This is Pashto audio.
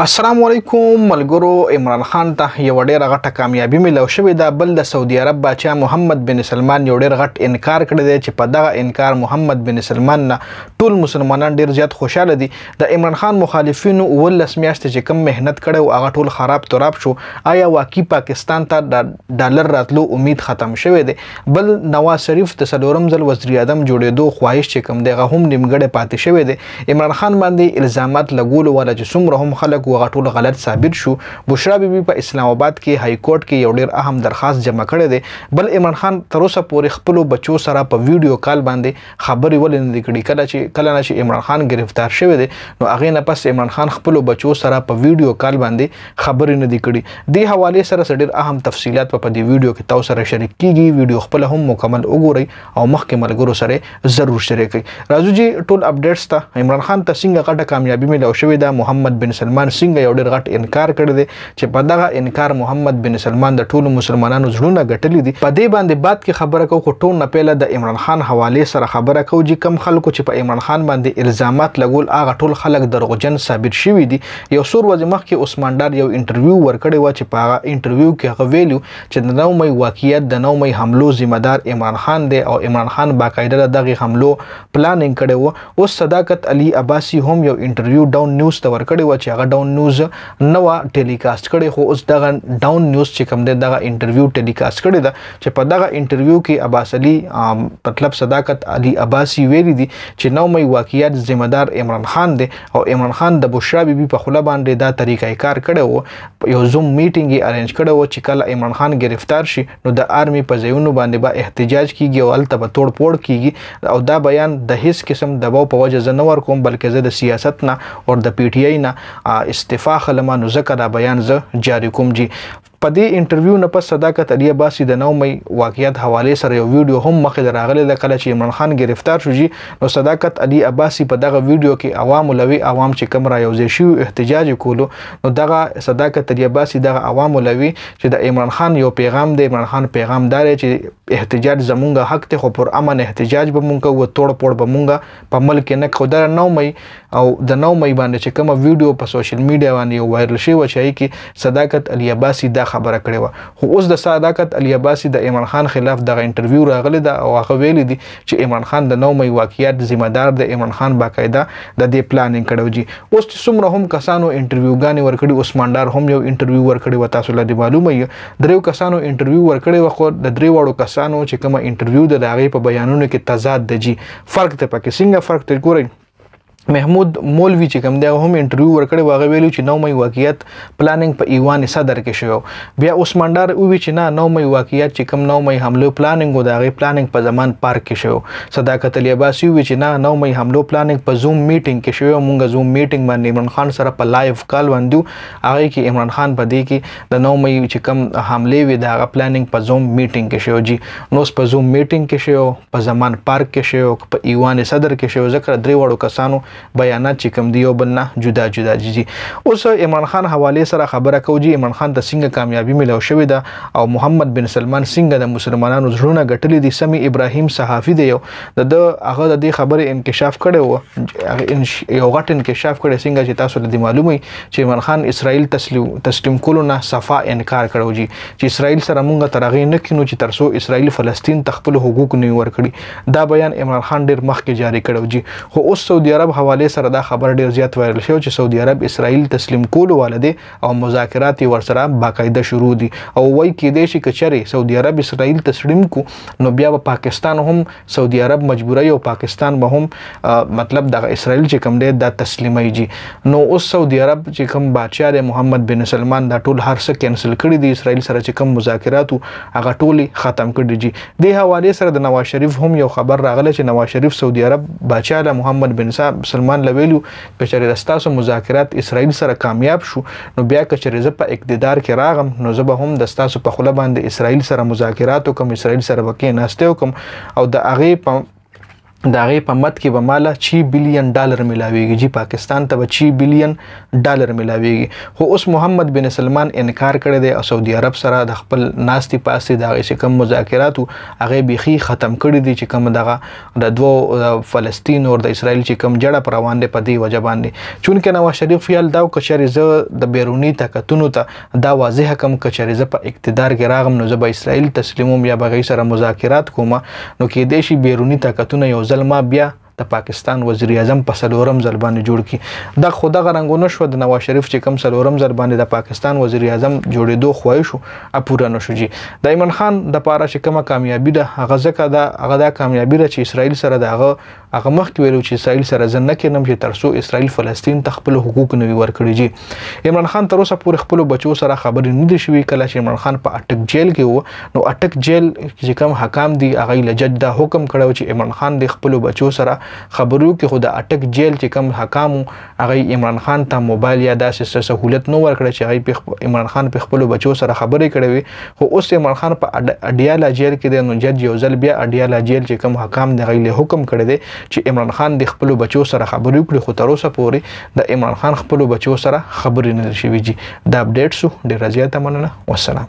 السلام علیکم ملګرو. عمران خان ته یو ډېر غټه کامیابی ملو شوې ده. بل د سعودي عرب بادشاه محمد بن سلمان یو ډېر غټ انکار کړی دی چې په دغه انکار محمد بن سلمان نه ټول مسلمانان ډېر زیات خوشاله دي. د عمران خان مخالفینو 19 میاشتې چې کم مهنت کړی او هغه ټول خراب تراب شو. آیا واقعي پاکستان ته د ډالر راتلو امید ختم شوی دی؟ بل نواز شریف د څلورم ځل وزیر اعظم جوړېدو خواهش چې کم دی هغه هم نیمګړی پاتې شوی دی. عمران خان باندې الزامات لګولو والا چې څومره هم خلک وغه ټول غلط ثابت شو. بشرا بیبي په اسلام آباد کې های کورټ کې یو ډېر اهم درخواست جمع کړی دی. بل عمران خان تر اوسه پورې خپل بچو سره په ویډیو کال باندې خبرې ولې نه کړي. کله چې عمران خان گرفتار شوی دی نو هغه نه پس عمران خان خپل بچو سره په ویډیو کال باندې خبرې نه کړي. د حواله سره ډېر اهم تفصيلات په دې ویډیو کې تاسو سره شریک کیږي. ویډیو خپل هم مکمل وګورئ او مخکې ملګرو سره ضرور شریک کړئ. راځو جی ټول اپډیټس ته. عمران خان ته څنګه غټه کامیابی ملو شوې ده. محمد بن سلمان څنګه یو ډېر غټ انکار کړی دی چې په دغه انکار محمد بن سلمان د ټولو مسلمانانو زړونه ګټلي دي. په دې باندې بعد کې خبره کوو. ټول نه پیله د عمران خان حواله سره خبره کوو چې کم خلکو چې په عمران خان باندې الزامات لګول هغه ټول خلک دروغجن ثابت شوي دي. یو څو ورځې مخکې عثمان ډار یو انټرویو ورکړی و چې په هغه انټرویو کې هغه ویلو چې د 9 مې واقعیت د 9 مې حملو ذمہ دار عمران خان دی او عمران خان باقاعده دغه حملو پلانینګ کړی و. اوس صداقت علي عباسي هم یو انټرویو ډاون نیوز ته ورکړی و چې هغه ډاون نیوز نو ټیلیکاست کړي. خو اوس دغه ډاون نیوز چې کوم دی دغه انټرویو ټیلیکاست کړي ده چې په دغه انټرویو کې عباس علي مطلب صداقت علي عباسي ویلي دي چې 9 مې واقعیت ذمہ دار عمران خان دی او عمران خان د بشرا بیبي په خوله باندې دا طریقې کار کړی و. یو زوم میټینګ یې ارینج کړی و چې کله عمران خان گرفتار شي نو د آرمي په ځایونو باندې به احتجاج کیږي او الته به توړ پوړ کیږي او دا بیان د هیڅ قسم دباو په وجه زه نه ورکوم بلکې زه د سیاست نه او د پی ټی آی نه استعفا خلما نو ځکه دا بیان زه جاری کوم. جی په دې انټرویو نه پس صداقت علي عباسي د 9 مې واقعیت حواله سره یو ویډیو هم مخې دراغله د کله چې عمران خان گرفتار شو. جی نو صداقت علي عباسي په دغه ویډیو کې عوام چې کوم را یوځای شو احتجاج کولو نو دغه صداقت علي عباسي دغه عوام لوي چې د عمران خان یو پیغام دی. عمران خان پیغام دار چې احتجاج زمونږه حق ته خو پر امن احتجاج به مونږ و توړ پوړ به مونږ په ملک نه خو د 9 مې او د 9 مې باندې چې کوم ویډیو په سوشل میډیا باندې وایرل شوی و چې کې صداقت علي عباسي دا خبره کړې و. خو اوس د صداقت علي عباسي د عمران خان خلاف دغه انټرویو راغلی ده او هغه ویلي دي چې عمران خان د 9 مې واقعیت ذمہ دار د عمران خان باقاعده د دې پلانینګ کړو. جی اوس څومره هم کسانو انټرویوګانې ورکړي. عثمان ډار هم یو انټرویو ورکړي و. تاسو له معلومه یې دریو کسانو انټرویو ورکړي و خو د درې وړو کسانو چې کوم انټرویو د هغه په بیانونو کې تضاد دی. جی فرق ته پکې څنګه فرق ته ګورئ. محمود مولوی چې کوم دی هم انټرویو ورکړی و هغه ویلو چې 9 مې واقعیت پلانینګ په ایوان صدر کې شوی. بیا عثمان ډار وی چې نه 9 مې واقعیت چې کوم 9 مې حمله پلانینګ و د هغه پلانینګ په زمان پارک کې شوی. صداقت علي عباسي وی چې نه 9 مې حمله پلانینګ په زوم میټینګ کې شوی. مونږ زوم میټینګ باندې عمران خان سره په لایو کال باندې هغه کې عمران خان په دې کې د 9 مې چې کوم حمله وی د هغه پلانینګ په زوم میټینګ کې شوی. جی نو په زوم میټینګ کې شوی په زمان پارک کې شوی په ایوان صدر کې شوی. ذکر درې وړو کسانو بیانات چې کوم دی یو بل نه جدا جدا. جی اوس عمران خان حواله سره خبره کوو. جی عمران خان ته څنګه کامیابی ملو شوې ده او محمد بن سلمان څنګه د مسلمانانو زړونه ګټلي دي. سمي ابراهيم صحافي دی یو د هغه د دې خبره انکشاف کړي و یو غټ انکشاف کړي څنګه چې تاسو له معلومه چې عمران خان اسرائیل تسلیم کولو نه صفا انکار کړو. جی چې اسرائیل سره مونږ ترغه نه کینو چې ترسو اسرائیل فلسطین تخپل حقوق نه ورکړي. دا بیان عمران خان ډیر مخکې جاری کړو. جی خو اوس سعودي عرب حواله سره دا خبر ډیر زیات وایرل شو چې سعودي عرب اسرائیل تسلیم کولو والده او مذاکرات ورسره باقاعده شروع دي او وای کې دي چې کچري سعودي عرب اسرائیل تسلیم کو نو بیا په پاکستان هم سعودي عرب مجبورای او پاکستان به هم مطلب د اسرائیل چې کوم دی د تسلیمای. جی نو اوس سعودي عرب چې کوم بادشاہ محمد بن سلمان دا ټول هر څه کینسل کړی دي. اسرائیل سره چې کوم مذاکرات هغه ټول ختم کړی. جی د حواله سره د نواز شریف هم یو خبر راغله چې نواز شریف سعودي عرب بادشاہ محمد بن سلمان لویلو کچری دستاسو مذاکرات اسرائیل سره کامیاب شو نو بیا کچری ز په اقتدار کې راغم نو زه به هم دستاسو په خوله باندې اسرائیل سره مذاکرات وکم. اسرائیل سره وکې ناشته وکم او د هغه په د هغې په مد کې به ماله $6 بلین ملاویږي. جی پاکستان ته به $6 بلین ملاویږي. خو اوس محمد بن سلمان انکار کړی دی او سعودي عرب سره د خپل ناستې پاستې د هغې چې کوم مذاکرات وو هغې بیخي ختم کړي دي چې کوم دغه د دوو فلسطین او د اسرائیل چې کوم جړه روان دی په دې وجه باندې. چونکې نواز شریف خیال دا و که چېرې زه د بیروني طاقتونو ته دا واضحه کړم که چېرې زه په اقتدار کې راغم نو زه به اسرائیل تسلیموم یا به هغوی سره مذاکرات کوم نو کیدای شي بیروني طاقتونه یو ځل ما بیا د پاکستان وزیر اعظم په څلورم ځل باندې جوړ کړي. دا خو دغه رنګونه شوه د نواز شریف چې کوم څلورم ځل باندې د پاکستان وزیر اعظم جوړېدو خواهش وو پوره نه شو. جي د ایمن خان دپاره چې کومه کامیابي ده هغه ځکه ده هغه دا کامیابي ده چې اسرائیل سره د هغه مخکې ویلو چې اسرائیل سره زه نه کینم چې تر څو اسرائیل فلسطین ته خپل حقوق نه وي ورکړي. جي عمران خان تر اوسه پورې خپلو بچو سره خبرې نه دي شوي. کله چې عمران خان په اټک جیل کې و نو اټک جیل چې کوم حکام دي هغوی له جج دا حکم کړی چې عمران خان د خپلو بچو سره خبرو کې خو د اټک جیل چې کوم حکامو هغوی عمران خان ته موبایل یا داسې سهولت نه ورکړی چې هغوی عمران خان په خپلو بچو سره خبرې کړې وي. خو اوس عمران خان په اډیاله جیل کې دی نو جج یو ځل بیا اډیاله جیل چې کوم حکام دی هغوی له حکم کړی دی چې عمران خان د خپلو بچو سره خبرې وکړي. خو تر اوسه پورې د عمران خان خپلو بچو سره خبرې نه دي شوي. جي دا اپډیټ سو. ډېره زیاته مننه. والسلام.